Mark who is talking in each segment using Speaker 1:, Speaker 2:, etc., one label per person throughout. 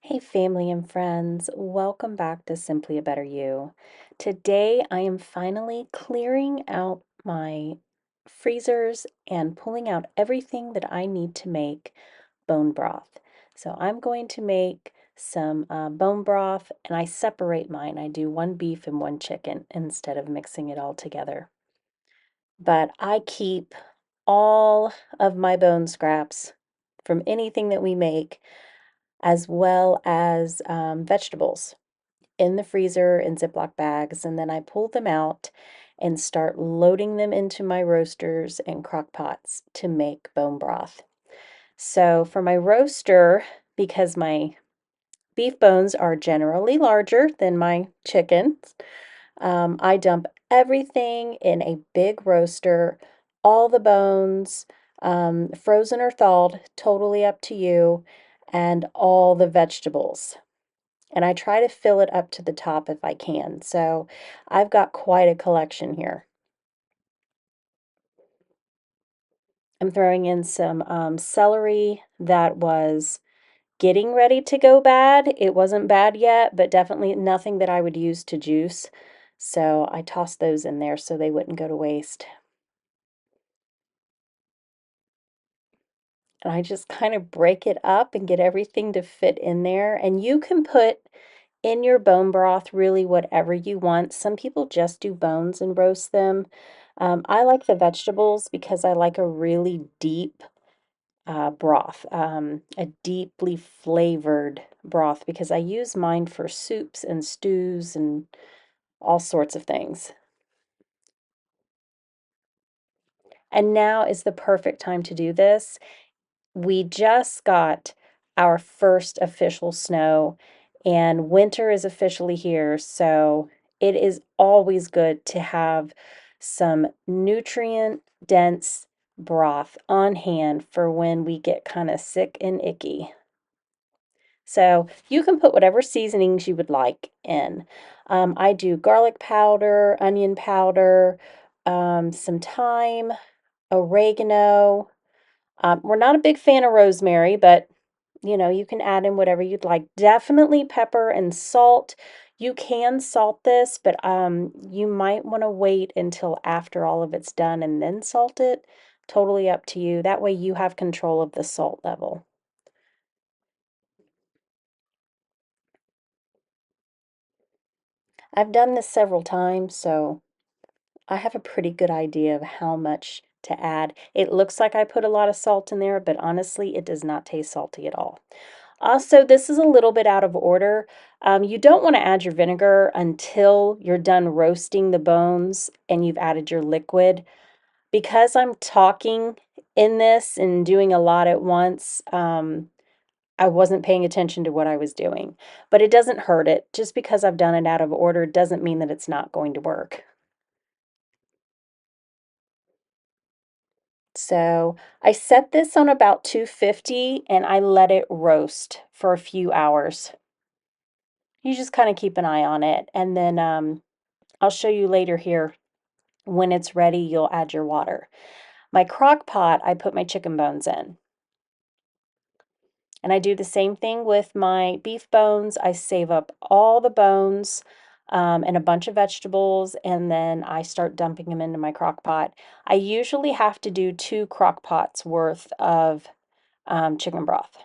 Speaker 1: Hey, family and friends, welcome back to Simply a Better You. Today, I am finally clearing out my freezers and pulling out everything that I need to make bone broth. So, I'm going to make some bone broth and I separate mine. I do one beef and one chicken instead of mixing it all together. But I keep all of my bone scraps from anything that we make as well as vegetables in the freezer in Ziploc bags. And then I pull them out and start loading them into my roasters and crock pots to make bone broth. So for my roaster, because my beef bones are generally larger than my chickens, I dump everything in a big roaster, all the bones, frozen or thawed, totally up to you, and all the vegetables. And I try to fill it up to the top if I can. So I've got quite a collection here. I'm throwing in some celery that was getting ready to go bad. It wasn't bad yet, but definitely nothing that I would use to juice. So I tossed those in there so they wouldn't go to waste. And I just kind of break it up and get everything to fit in there. And you can put in your bone broth really whatever you want. Some people just do bones and roast them. I like the vegetables because I like a really deep broth, a deeply flavored broth because I use mine for soups and stews and all sorts of things. And now is the perfect time to do this. We just got our first official snow, and winter is officially here, so it is always good to have some nutrient-dense broth on hand for when we get kind of sick and icky. So you can put whatever seasonings you would like in. I do garlic powder, onion powder, some thyme, oregano. We're not a big fan of rosemary, but you can add in whatever you'd like. Definitely pepper and salt. You can salt this, but you might want to wait until after all of it's done and then salt it. Totally up to you. That way you have control of the salt level. I've done this several times, so I have a pretty good idea of how much to add. It looks like I put a lot of salt in there, but honestly, it does not taste salty at all. Also, this is a little bit out of order. You don't want to add your vinegar until you're done roasting the bones and you've added your liquid. Because I'm talking in this and doing a lot at once, I wasn't paying attention to what I was doing. But it doesn't hurt it. Just because I've done it out of order doesn't mean that it's not going to work. So I set this on about 250 and I let it roast for a few hours. You just kind of keep an eye on it. And then I'll show you later here when it's ready, you'll add your water. My crock pot, I put my chicken bones in. And I do the same thing with my beef bones. I save up all the bones and a bunch of vegetables, and then I start dumping them into my crock pot. I usually have to do 2 crock pots worth of chicken broth.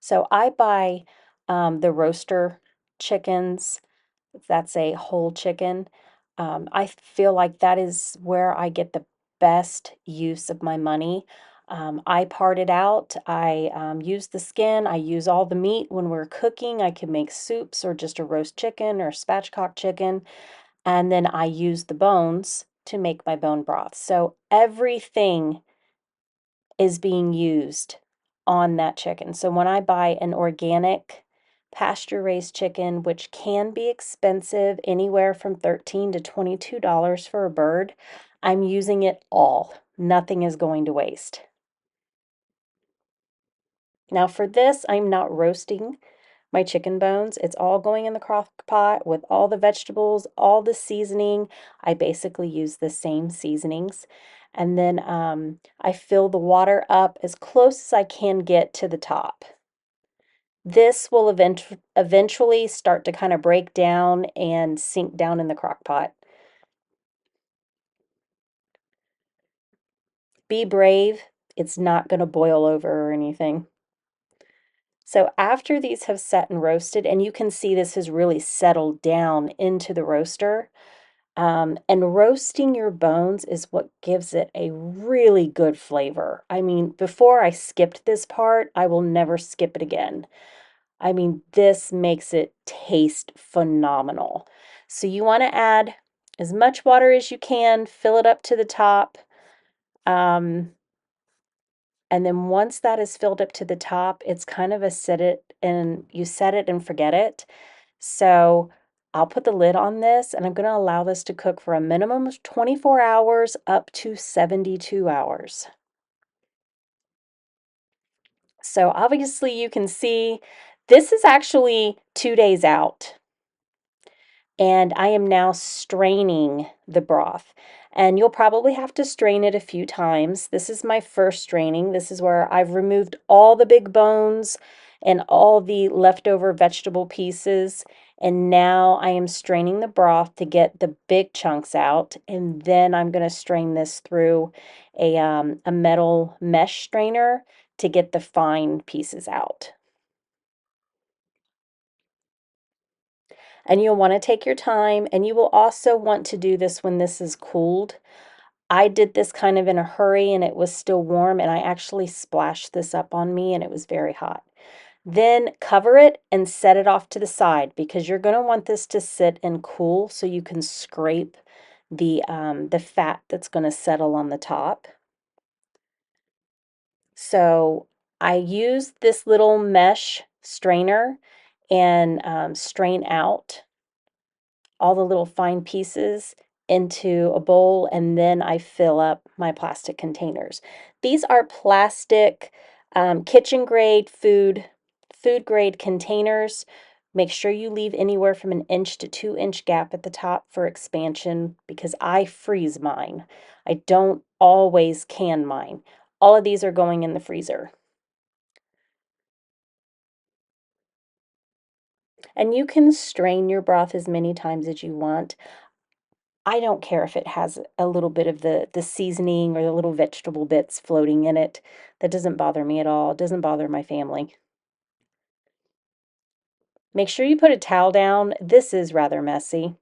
Speaker 1: So I buy the roaster chickens. That's a whole chicken. I feel like that is where I get the best use of my money. I part it out. I use the skin. I use all the meat when we're cooking. I can make soups or just a roast chicken or spatchcock chicken. And then I use the bones to make my bone broth. So everything is being used on that chicken. So when I buy an organic pasture raised chicken, which can be expensive, anywhere from $13 to $22 for a bird, I'm using it all. Nothing is going to waste. Now for this, I'm not roasting my chicken bones. It's all going in the crock pot with all the vegetables, all the seasoning. I basically use the same seasonings. And then I fill the water up as close as I can get to the top. This will eventually start to kind of break down and sink down in the crock pot. Be brave. It's not going to boil over or anything. So after these have set and roasted, and you can see this has really settled down into the roaster, and roasting your bones is what gives it a really good flavor. I mean, before I skipped this part, I will never skip it again. I mean, this makes it taste phenomenal. So you want to add as much water as you can, fill it up to the top. Um, and then once that is filled up to the top, it's kind of a set it and you set it and forget it. So I'll put the lid on this and I'm going to allow this to cook for a minimum of 24 hours up to 72 hours. So obviously you can see this is actually 2 days out. And I am now straining the broth. And you'll probably have to strain it a few times. This is my first straining. This is where I've removed all the big bones and all the leftover vegetable pieces. And now I am straining the broth to get the big chunks out. And then I'm going to strain this through a metal mesh strainer to get the fine pieces out. And you'll want to take your time, and you will also want to do this when this is cooled. I did this kind of in a hurry and it was still warm, and I actually splashed this up on me and it was very hot. Then cover it and set it off to the side because you're going to want this to sit and cool so you can scrape the fat that's going to settle on the top. So I used this little mesh strainer and strain out all the little fine pieces into a bowl, and then I fill up my plastic containers. These are plastic kitchen grade food grade containers. Make sure you leave anywhere from an inch to 2 inch gap at the top for expansion because I freeze mine. I don't always can mine. All of these are going in the freezer. And you can strain your broth as many times as you want. I don't care if it has a little bit of the seasoning or the little vegetable bits floating in it. That doesn't bother me at all. It doesn't bother my family. Make sure you put a towel down. This is rather messy.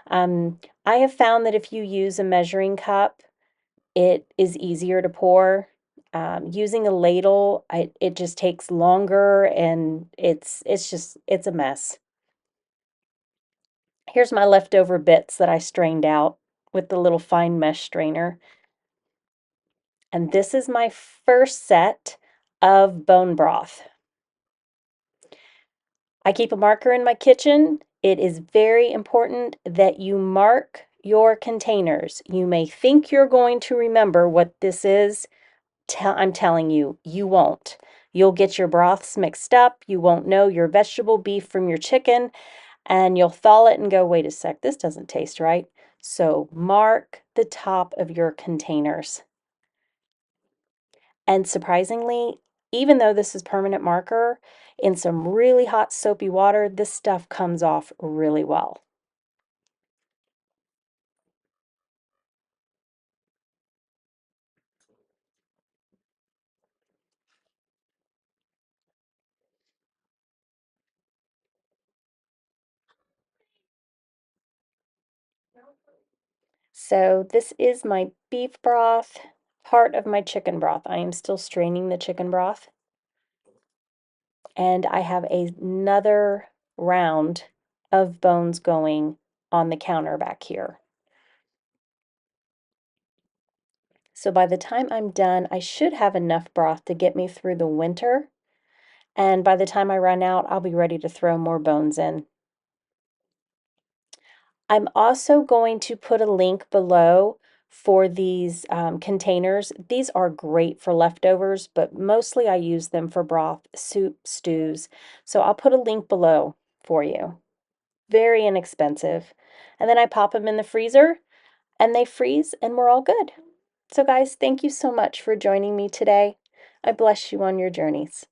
Speaker 1: I have found that if you use a measuring cup, it is easier to pour. Using a ladle, it just takes longer and it's a mess. Here's my leftover bits that I strained out with the little fine mesh strainer. And this is my first set of bone broth. I keep a marker in my kitchen. It is very important that you mark your containers. You may think you're going to remember what this is. I'm telling you, you won't. You'll get your broths mixed up. You won't know your vegetable beef from your chicken, and you'll thaw it and go, wait a sec, this doesn't taste right. So mark the top of your containers. And surprisingly, even though this is permanent marker, in some really hot soapy water, this stuff comes off really well. So this is my beef broth, part of my chicken broth. I am still straining the chicken broth. And I have another round of bones going on the counter back here. So by the time I'm done, I should have enough broth to get me through the winter. And by the time I run out, I'll be ready to throw more bones in. I'm also going to put a link below for these containers. These are great for leftovers, but mostly I use them for broth, soup, stews. So I'll put a link below for you. Very inexpensive. And then I pop them in the freezer and they freeze and we're all good. So, guys, thank you so much for joining me today. I bless you on your journeys.